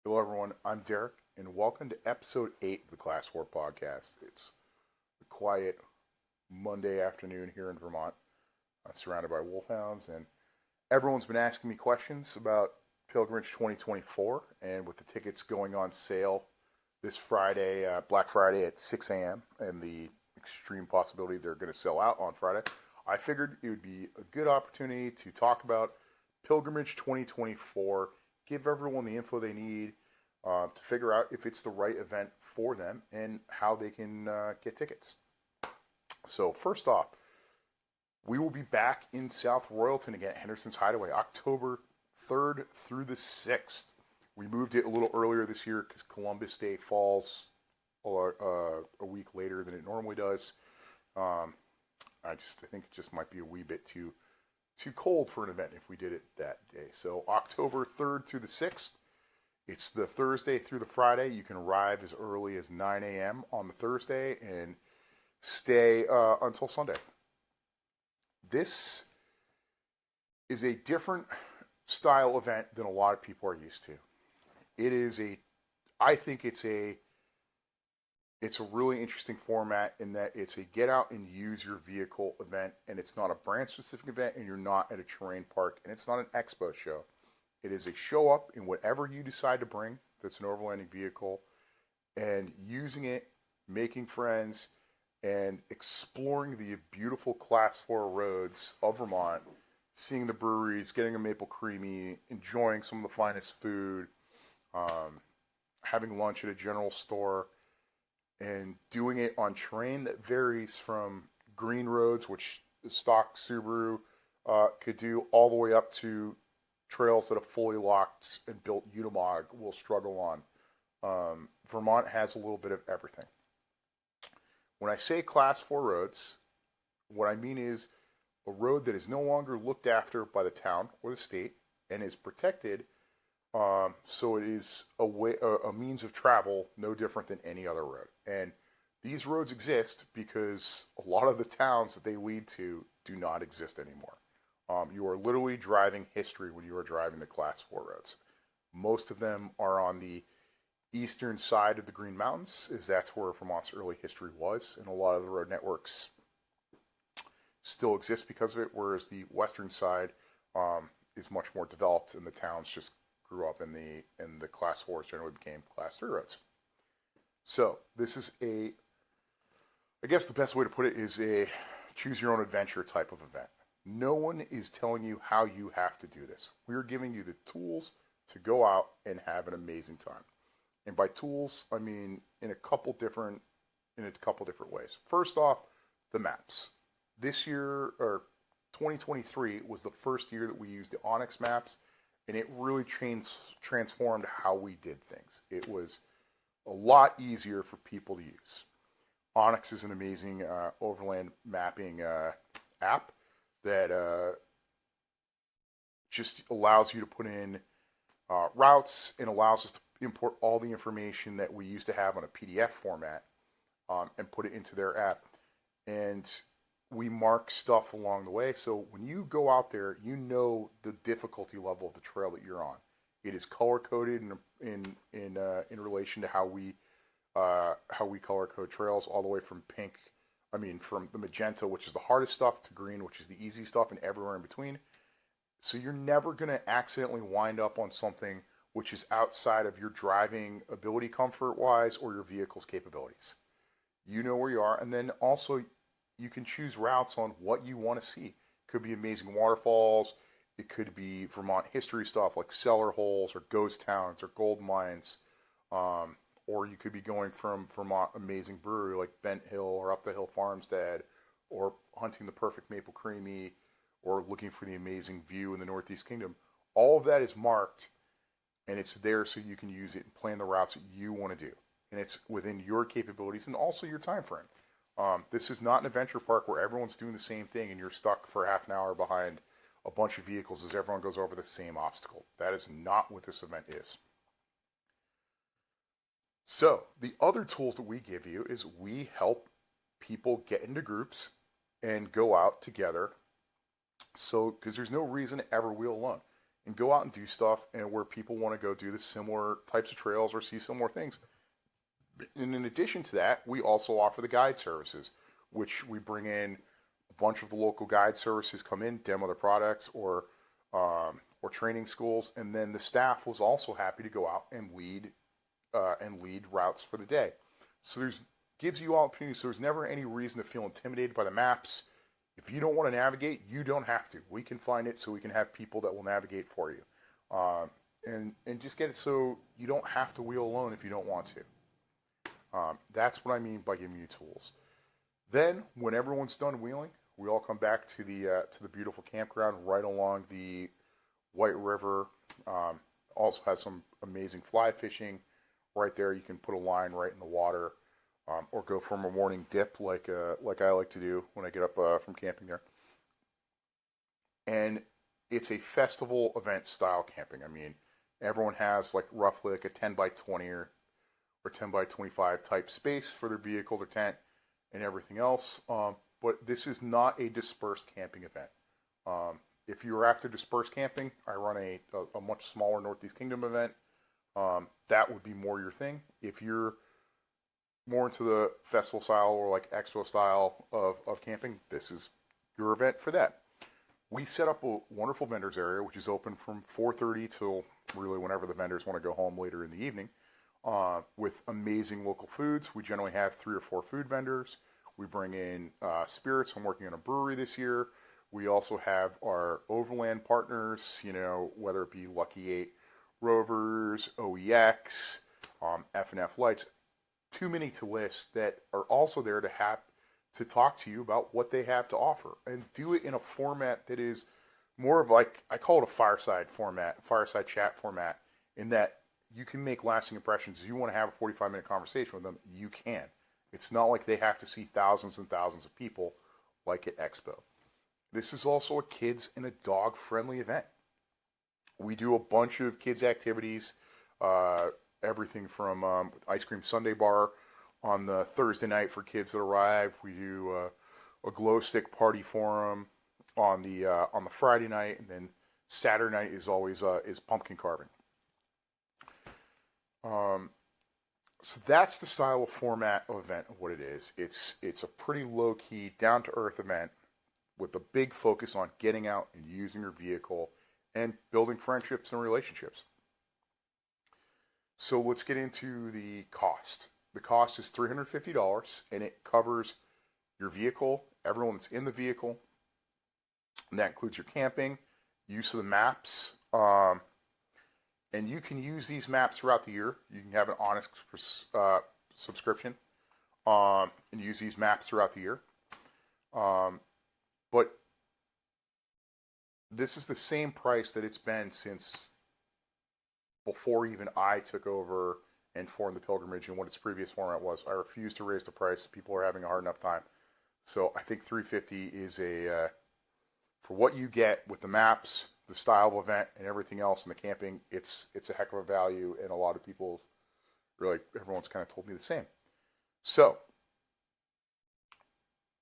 Hello, everyone. I'm Derek, and welcome to episode 8 of the Class 4 podcast. It's a quiet Monday afternoon here in Vermont. I'm surrounded by wolfhounds, and everyone's been asking me questions about Pilgrimage 2024, and with the tickets going on sale this Friday, Black Friday at 6 a.m., and the extreme possibility they're going to sell out on Friday, I figured it would be a good opportunity to talk about Pilgrimage 2024, give everyone the info they need to figure out if it's the right event for them and how they can get tickets. So first off, we will be back in South Royalton again at Henderson's Hideaway, October 3rd through the 6th. We moved it a little earlier this year because Columbus Day falls a week later than it normally does. I think it just might be a wee bit too cold for an event if we did it that day. So October 3rd through the 6th. It's the Thursday through the Friday. You can arrive as early as 9 a.m. on the Thursday and stay until Sunday. This is a different style event than a lot of people are used to. I think it's a really interesting format in that it's a get out and use your vehicle event, and it's not a brand specific event, and you're not at a terrain park, and it's not an expo show. It is a show up in whatever you decide to bring that's an overlanding vehicle and using it, making friends, and exploring the beautiful Class 4 roads of Vermont, seeing the breweries, getting a maple creamy, enjoying some of the finest food, having lunch at a general store, and doing it on terrain that varies from green roads, which the stock Subaru could do, all the way up to trails that a fully locked and built Unimog will struggle on. Vermont has a little bit of everything. When I say Class 4 roads, what I mean is a road that is no longer looked after by the town or the state and is protected, so it is a means of travel no different than any other road. And these roads exist because a lot of the towns that they lead to do not exist anymore. You are literally driving history when you are driving the Class 4 roads. Most of them are on the eastern side of the Green Mountains, as that's where Vermont's early history was, and a lot of the road networks still exist because of it, whereas the western side is much more developed, and the towns just grew up in the Class 4s generally became Class 3 roads. So this is I guess the best way to put it is a choose your own adventure type of event. No one is telling you how you have to do this. We're giving you the tools to go out and have an amazing time. And by tools, I mean in a couple different ways. First off, the maps. This year, or 2023, was the first year that we used the Onyx maps, and it really transformed how we did things. It was a lot easier for people to use. Onyx is an amazing overland mapping app that just allows you to put in routes and allows us to import all the information that we used to have on a PDF format and put it into their app. And we mark stuff along the way. So when you go out there, you know the difficulty level of the trail that you're on. It is color coded in relation to how we color code trails, all the way from pink. From the magenta, which is the hardest stuff, to green, which is the easy stuff, and everywhere in between. So you're never going to accidentally wind up on something which is outside of your driving ability comfort-wise or your vehicle's capabilities. You know where you are, and then also you can choose routes on what you want to see. It could be amazing waterfalls. It could be Vermont history stuff like cellar holes or ghost towns or gold mines. Or you could be going from Vermont amazing brewery like Bent Hill or Up the Hill Farmstead, or hunting the perfect maple creamy, or looking for the amazing view in the Northeast Kingdom. All of that is marked, and it's there so you can use it and plan the routes that you want to do. And it's within your capabilities and also your time frame. This is not an adventure park where everyone's doing the same thing and you're stuck for half an hour behind a bunch of vehicles as everyone goes over the same obstacle. That is not what this event is. So the other tools that we give you is we help people get into groups and go out together. So, because there's no reason to ever wheel alone. and go out and do stuff, and where people want to go do the similar types of trails or see similar things. And in addition to that, we also offer the guide services, which we bring in a bunch of the local guide services come in, demo their products, or training schools, and then the staff was also happy to go out and lead routes for the day. So there's gives you all opportunities. So there's never any reason to feel intimidated by the maps. If you don't want to navigate, you don't have to. We can find it, so we can have people that will navigate for you, and just get it so you don't have to wheel alone if you don't want to. That's what I mean by giving you tools. Then, when everyone's done wheeling, we all come back to the beautiful campground right along the White River. Also has some amazing fly fishing right there. You can put a line right in the water, or go from a morning dip like I like to do when I get up from camping there. And it's a festival event style camping. I mean, everyone has like roughly like a 10 by 20 or 10 by 25 type space for their vehicle, their tent, and everything else. But this is not a dispersed camping event. If you're after dispersed camping, I run a much smaller Northeast Kingdom event. That would be more your thing. If you're more into the festival style or like expo style of camping, this is your event for that. We set up a wonderful vendors area, which is open from 4:30 till really whenever the vendors want to go home later in the evening, with amazing local foods. We generally have 3 or 4 food vendors. We bring in spirits. I'm working on a brewery this year. We also have our overland partners, whether it be Lucky 8 Rovers, OEX, F&F Lights, too many to list, that are also there to talk to you about what they have to offer, and do it in a format that is more of like, I call it a fireside chat format, in that you can make lasting impressions. If you want to have a 45-minute conversation with them, you can. It's not like they have to see thousands and thousands of people like at Expo. This is also a kids and a dog-friendly event. We do a bunch of kids' activities, everything from ice cream sundae bar on the Thursday night for kids that arrive. We do a glow stick party for them on the Friday night, and then Saturday night is always is pumpkin carving. So that's the style of format of event of what it is. It's a pretty low-key, down-to-earth event with a big focus on getting out and using your vehicle and building friendships and relationships. So let's get into the cost. The cost is $350, and it covers your vehicle, everyone that's in the vehicle, and that includes your camping, use of the maps, and you can use these maps throughout the year. You can have an Onyx subscription and use these maps throughout the year. But this is the same price that it's been since before even I took over and formed the pilgrimage and what its previous format was. I refuse to raise the price. People are having a hard enough time. So I think $350 is for what you get with the maps, the style of event, and everything else in the camping, it's a heck of a value, and a lot of people, really, everyone's kind of told me the same. So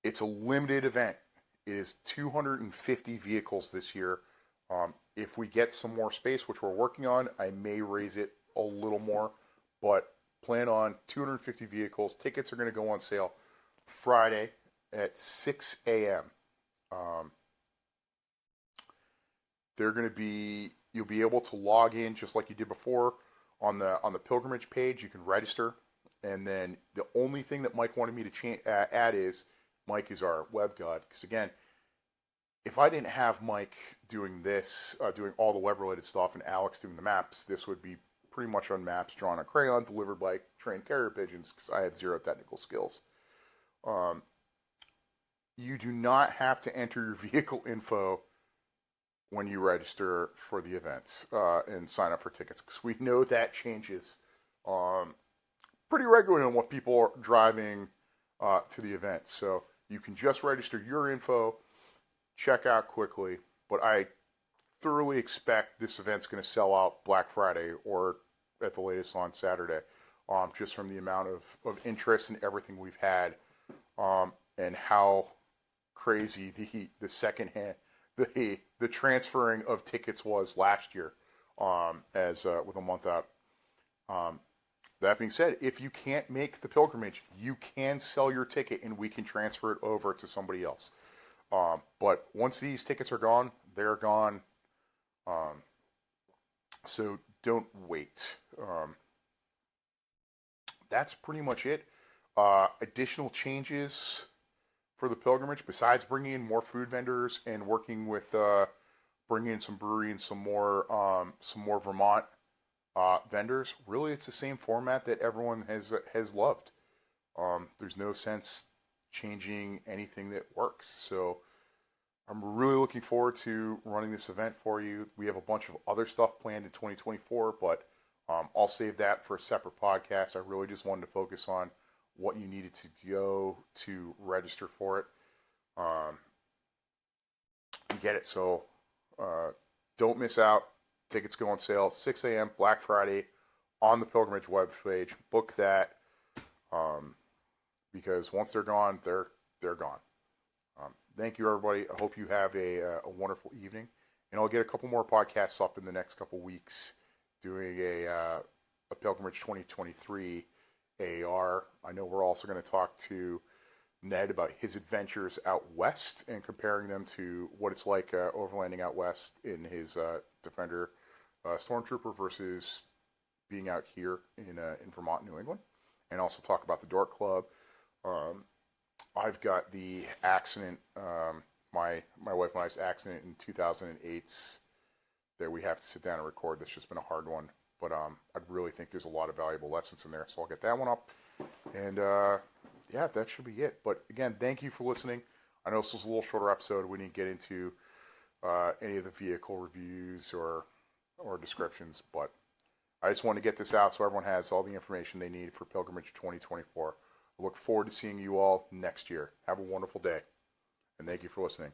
it's a limited event. It is 250 vehicles this year. If we get some more space, which we're working on, I may raise it a little more, but plan on 250 vehicles. Tickets are going to go on sale Friday at 6 a.m. You'll be able to log in just like you did before on the pilgrimage page. You can register, and then the only thing that Mike wanted me to add is Mike is our web god, because again, if I didn't have Mike doing this, doing all the web-related stuff, and Alex doing the maps, this would be pretty much on maps drawn on crayon, delivered by trained carrier pigeons, because I have zero technical skills. You do not have to enter your vehicle info when you register for the events and sign up for tickets, because we know that changes pretty regularly on what people are driving to the event. So you can just register your info, check out quickly, but I thoroughly expect this event's going to sell out Black Friday or at the latest on Saturday, just from the amount of interest in everything we've had, and how crazy the the transferring of tickets was last year, as with a month out. That being said, if you can't make the pilgrimage, you can sell your ticket and we can transfer it over to somebody else. But once these tickets are gone, they're gone. So don't wait. That's pretty much it. Additional changes for the pilgrimage, besides bringing in more food vendors and working with bringing in some brewery and some more Vermont vendors. Really, it's the same format that everyone has loved. There's no sense changing anything that works. So I'm really looking forward to running this event for you. We have a bunch of other stuff planned in 2024, but I'll save that for a separate podcast. I really just wanted to focus on what you needed to go to register for it. You get it. So don't miss out. Tickets go on sale 6 a.m. Black Friday on the Pilgrimage webpage. Book that because once they're gone, they're gone. Thank you, everybody. I hope you have a wonderful evening. And I'll get a couple more podcasts up in the next couple weeks doing a Pilgrimage 2023 AR. I know we're also going to talk to Ned about his adventures out west and comparing them to what it's like overlanding out west in his Defender Stormtrooper versus being out here in Vermont, New England, and also talk about the Dork Club. I've got the accident, my wife and I's accident in 2008 that we have to sit down and record. That's just been a hard one, but I really think there's a lot of valuable lessons in there, so I'll get that one up. And yeah, that should be it. But again, thank you for listening. I know this was a little shorter episode. We didn't get into any of the vehicle reviews or descriptions, but I just wanted to get this out so everyone has all the information they need for Pilgrimage 2024. I look forward to seeing you all next year. Have a wonderful day, and thank you for listening.